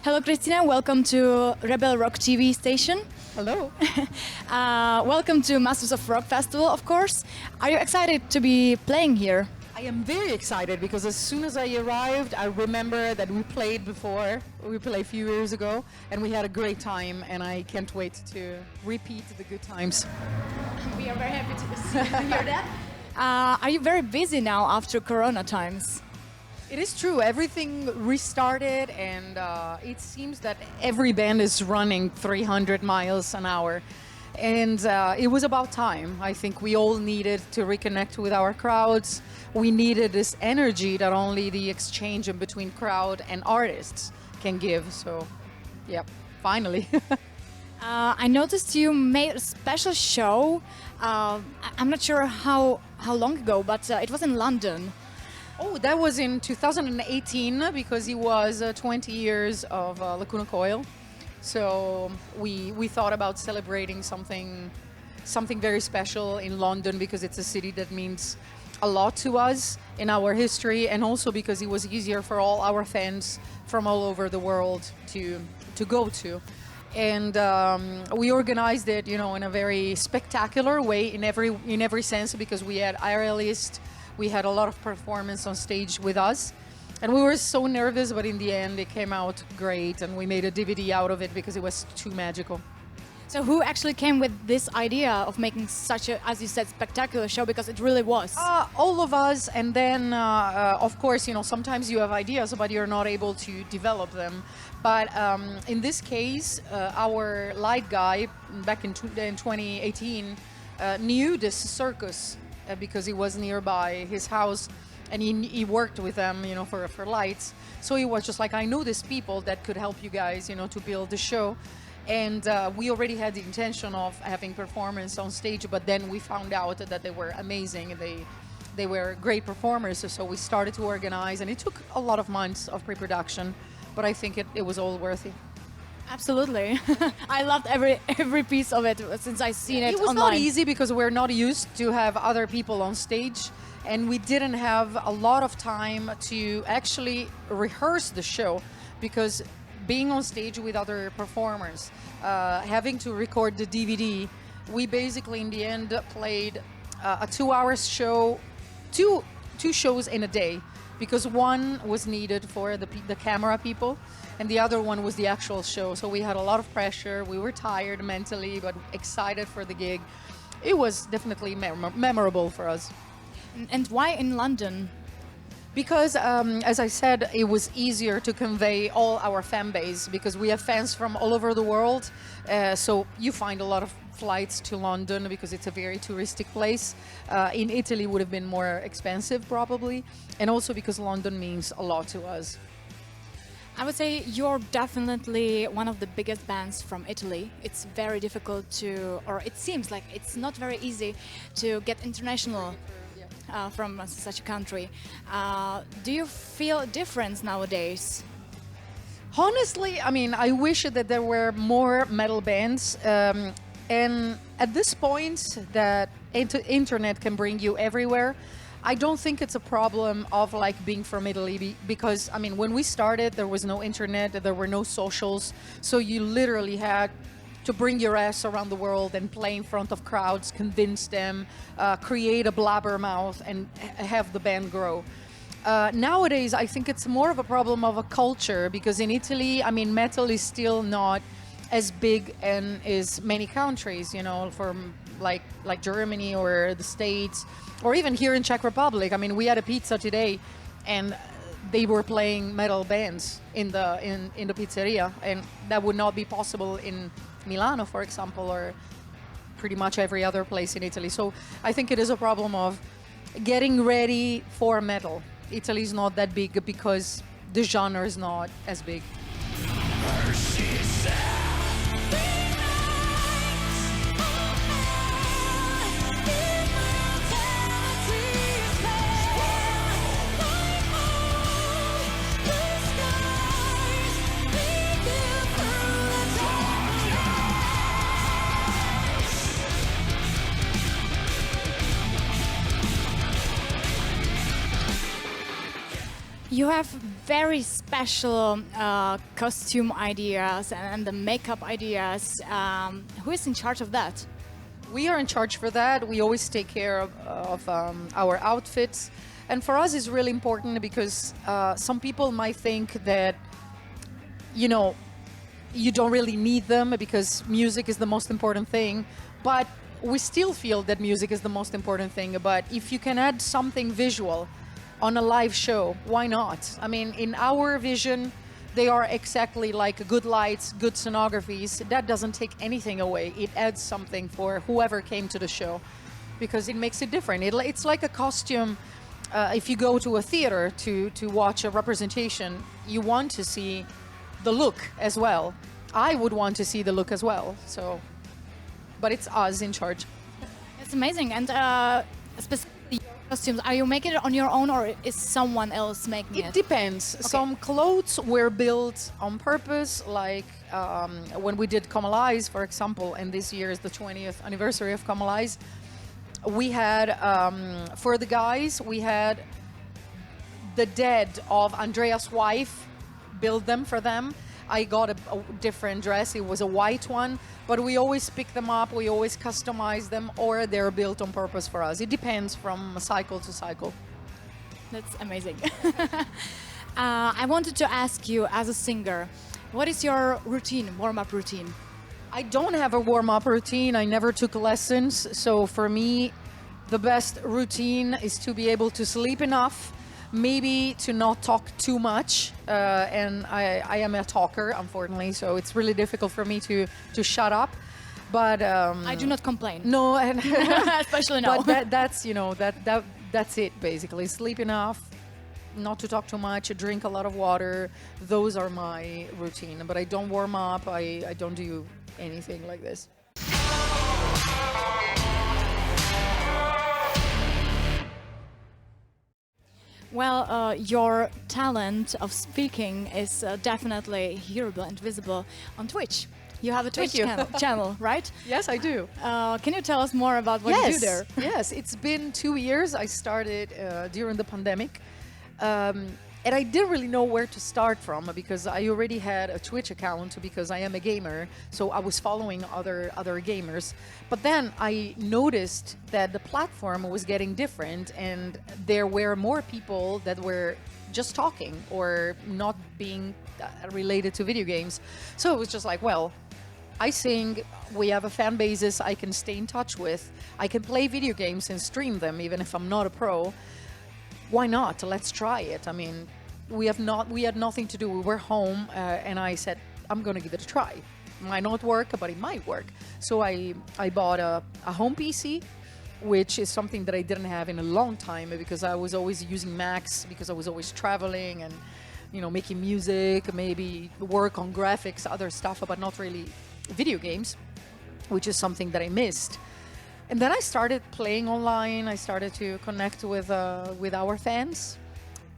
Hello, Christina. Welcome to Rebel Rock TV station. Hello. Welcome to Masters of Rock Festival, of course. Are you excited to be playing here? I am very excited because as soon as I arrived, I remember that we played before. We played a few years ago, and we had a great time, and I can't wait to repeat the good times. We are very happy to hear that. Are you very busy now after Corona times? It is true. Everything restarted, and it seems that every band is running 300 miles an hour. And it was about time. I think we all needed to reconnect with our crowds. We needed this energy that only the exchange in between crowd and artists can give. So, yep, finally. I noticed you made a special show. I'm not sure how long ago, but it was in London. Oh, that was in 2018 because it was 20 years of Lacuna Coil. So we thought about celebrating something very special in London because it's a city that means a lot to us in our history, and also because it was easier for all our fans from all over the world to go to. And we organized it, in a very spectacular way in every sense, because we had aerialists, we had a lot of performance on stage with us. And we were so nervous, but in the end it came out great, and we made a DVD out of it because it was too magical. So who actually came with this idea of making such a, as you said, spectacular show? Because it really was. All of us, and then of course, sometimes you have ideas, but you're not able to develop them. But in this case, our light guy back in 2018 knew this circus because he was nearby his house. And he worked with them, for lights. So he was just like, I know these people that could help you guys, to build the show. And we already had the intention of having performance on stage, but then we found out that they were amazing. They were great performers. So we started to organize, and it took a lot of months of pre-production, but I think it was all worth it. Absolutely. I loved every piece of it since I've seen it online. It was online. not easy because we're not used to have other people on stage. And we didn't have a lot of time to actually rehearse the show, because being on stage with other performers, having to record the DVD, we basically in the end played a 2-hour show, two shows in a day, because one was needed for the camera people and the other one was the actual show. So we had a lot of pressure. We were tired mentally, but excited for the gig. It was definitely memorable for us. And why in London? Because, as I said, it was easier to convey all our fan base, because we have fans from all over the world. So you find a lot of flights to London because it's a very touristic place. In Italy, it would have been more expensive probably. And also because London means a lot to us. I would say you're definitely one of the biggest bands from Italy. It's very difficult to, or it seems like it's not very easy to get international from such a country. Do you feel a difference nowadays? Honestly, I wish that there were more metal bands. And at this point that internet can bring you everywhere, I don't think it's a problem of being from Italy, because when we started there was no internet, there were no socials, so you literally had to bring your ass around the world and play in front of crowds, convince them, create a blabbermouth, and have the band grow. Nowadays, I think it's more of a problem of a culture, because in Italy, metal is still not as big and as many countries, from like Germany or the States, or even here in Czech Republic. We had a pizza today, and they were playing metal bands in the pizzeria, and that would not be possible in Milano, for example, or pretty much every other place in Italy. So I think it is a problem of getting ready for metal. Italy is not that big because the genre is not as big. You have very special costume ideas and the makeup ideas. Who is in charge of that? We are in charge for that. We always take care of our outfits. And for us, it's really important because some people might think that, you know, you don't really need them because music is the most important thing. But we still feel that music is the most important thing. But if you can add something visual on a live show, why not? I mean, in our vision, they are exactly like good lights, good scenographies. That doesn't take anything away. It adds something for whoever came to the show because it makes it different. It's like a costume. If you go to a theater to watch a representation, you want to see the look as well. I would want to see the look as well. So, but it's us in charge. It's amazing. And specifically your costumes, are you making it on your own or is someone else making it? It depends. Okay. Some clothes were built on purpose, like when we did Come Alive, for example, and this year is the 20th anniversary of Come Alive. We had, for the guys, we had the dead of Andrea's wife, build them for them. I got a different dress. It was a white one, but we always pick them up. We always customize them, or they're built on purpose for us. It depends from cycle to cycle. That's amazing. I wanted to ask you, as a singer, what is your routine, warm-up routine? I don't have a warm-up routine. I never took lessons. So for me, the best routine is to be able to sleep enough, maybe to not talk too much. And I am a talker, unfortunately, so it's really difficult for me to shut up. But I do not complain. No, and especially now. But that's, you know, that's it basically. Sleep enough, not to talk too much, drink a lot of water. Those are my routine. But I don't warm up. I don't do anything like this. Well, your talent of speaking is definitely hearable and visible on Twitch. You have a Twitch channel, right? Yes, I do. Can you tell us more about what you do there? Yes, it's been 2 years. I started during the pandemic. And I didn't really know where to start from because I already had a Twitch account because I am a gamer. So I was following other gamers. But then I noticed that the platform was getting different and there were more people that were just talking or not being related to video games. So it was just like, well, I sing, we have a fan basis I can stay in touch with. I can play video games and stream them even if I'm not a pro. Why not? Let's try it. I mean, we had nothing to do. We were home, and I said, I'm going to give it a try. It might not work, but it might work. So I bought a home PC, which is something that I didn't have in a long time because I was always using Macs because I was always traveling and, you know, making music, maybe work on graphics, other stuff, but not really video games, which is something that I missed. And then I started playing online. I started to connect with our fans,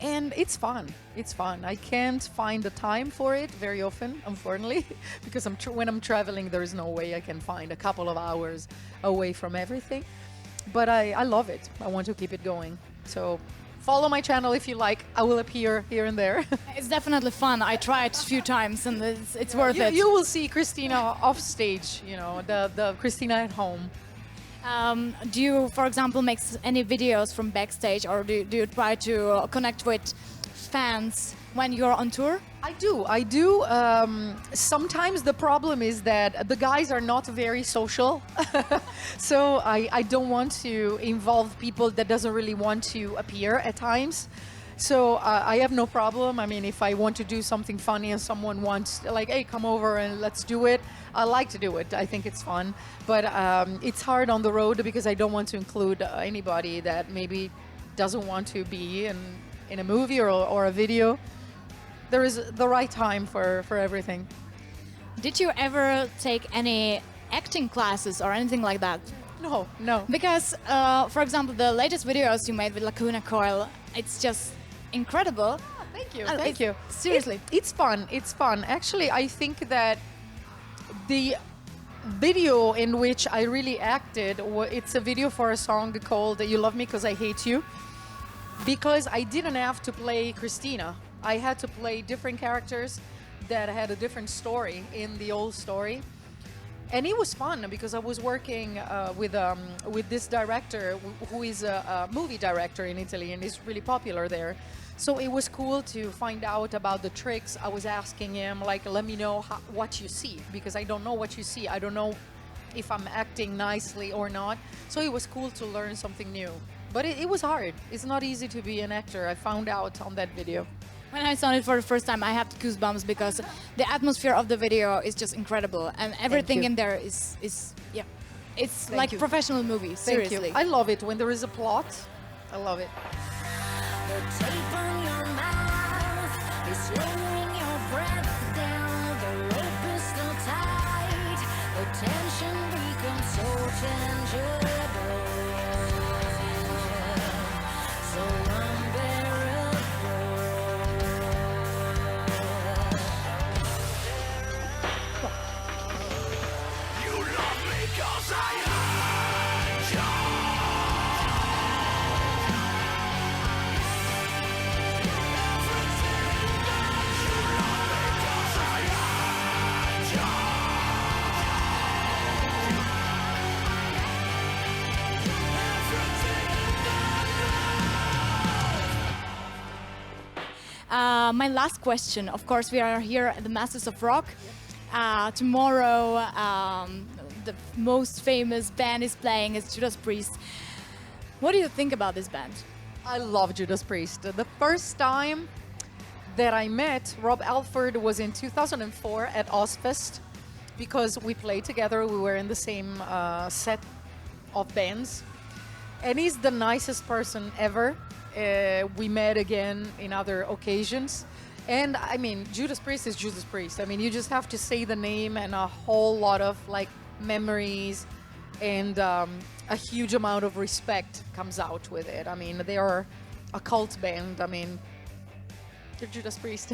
and it's fun. It's fun. I can't find the time for it very often, unfortunately, because when I'm traveling, there is no way I can find a couple of hours away from everything. But I love it. I want to keep it going. So follow my channel if you like. I will appear here and there. It's definitely fun. I tried a few times, and it's worth it. You will see Christina off stage. You know, the Christina at home. Do you, for example, make any videos from backstage, or do you try to connect with fans when you're on tour? I do. Sometimes the problem is that the guys are not very social. So I don't want to involve people that doesn't really want to appear at times. So I have no problem. I mean, if I want to do something funny and someone wants, like, hey, come over and let's do it, I like to do it. I think it's fun. But it's hard on the road because I don't want to include anybody that maybe doesn't want to be in a movie or a video. There is the right time for everything. Did you ever take any acting classes or anything like that? No. Because, for example, the latest videos you made with Lacuna Coil, it's just incredible. Oh, thank you. Seriously. It's fun. Actually, I think that the video in which I really acted, it's a video for a song called You Love Me 'Cause I Hate You. because I didn't have to play Christina. I had to play different characters that had a different story in the old story. And it was fun because I was working with this director who is a movie director in Italy and is really popular there. So it was cool to find out about the tricks. I was asking him, like, let me know what you see, because I don't know what you see. I don't know if I'm acting nicely or not. So it was cool to learn something new. But it was hard. It's not easy to be an actor. I found out on that video. When I saw it for the first time, I had goosebumps because the atmosphere of the video is just incredible, and everything you. in there is yeah, it's Thank like you. professional movie. Thank Seriously. you. I love it when there is a plot. I love it. The tape on your mouth is slowing your breath down. The rope is still tight. The tension becomes so tangible, so unbearable. You love me 'cause I hurt you. My last question, of course, we are here at the Masters of Rock. Tomorrow, the most famous band is playing is Judas Priest. What do you think about this band? I love Judas Priest. The first time that I met Rob Alford was in 2004 at Ozfest because we played together. We were in the same set of bands. And he's the nicest person ever. We met again in other occasions. And I mean, Judas Priest is Judas Priest. I mean, you just have to say the name and a whole lot of like memories and a huge amount of respect comes out with it. I mean, they are a cult band. I mean, they're Judas Priest.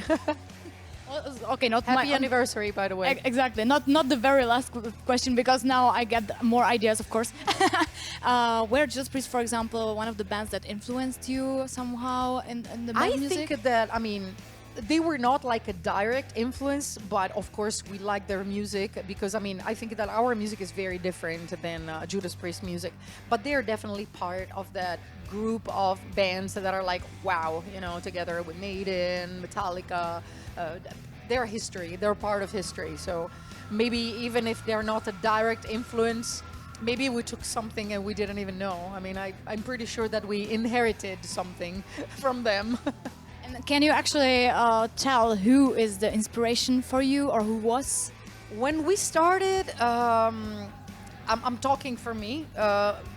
Well, okay, not Happy my anniversary, by the way. Exactly, not the very last question because now I get more ideas, of course. Were Judas Priest, for example, one of the bands that influenced you somehow in the I music? think that, I mean, they were not like a direct influence, but of course we like their music because, I mean, I think that our music is very different than Judas Priest music, but they're definitely part of that group of bands that are like, wow, you know, together with Maiden, Metallica, their history, they're part of history. So maybe even if they're not a direct influence, maybe we took something and we didn't even know. I mean, I'm pretty sure that we inherited something from them. And can you actually tell who is the inspiration for you or who was? When we started, I'm talking for me,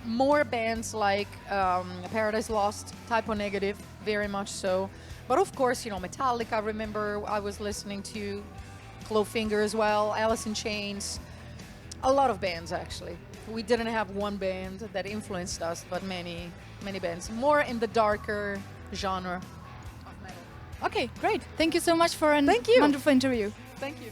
more bands like Paradise Lost, Typo Negative, very much so. But of course, you know, Metallica, I remember I was listening to Clawfinger as well, Alice in Chains, a lot of bands actually. We didn't have one band that influenced us, but many, many bands. More in the darker genre of metal. Okay, great. Thank you so much for a Thank you. wonderful interview. Thank you.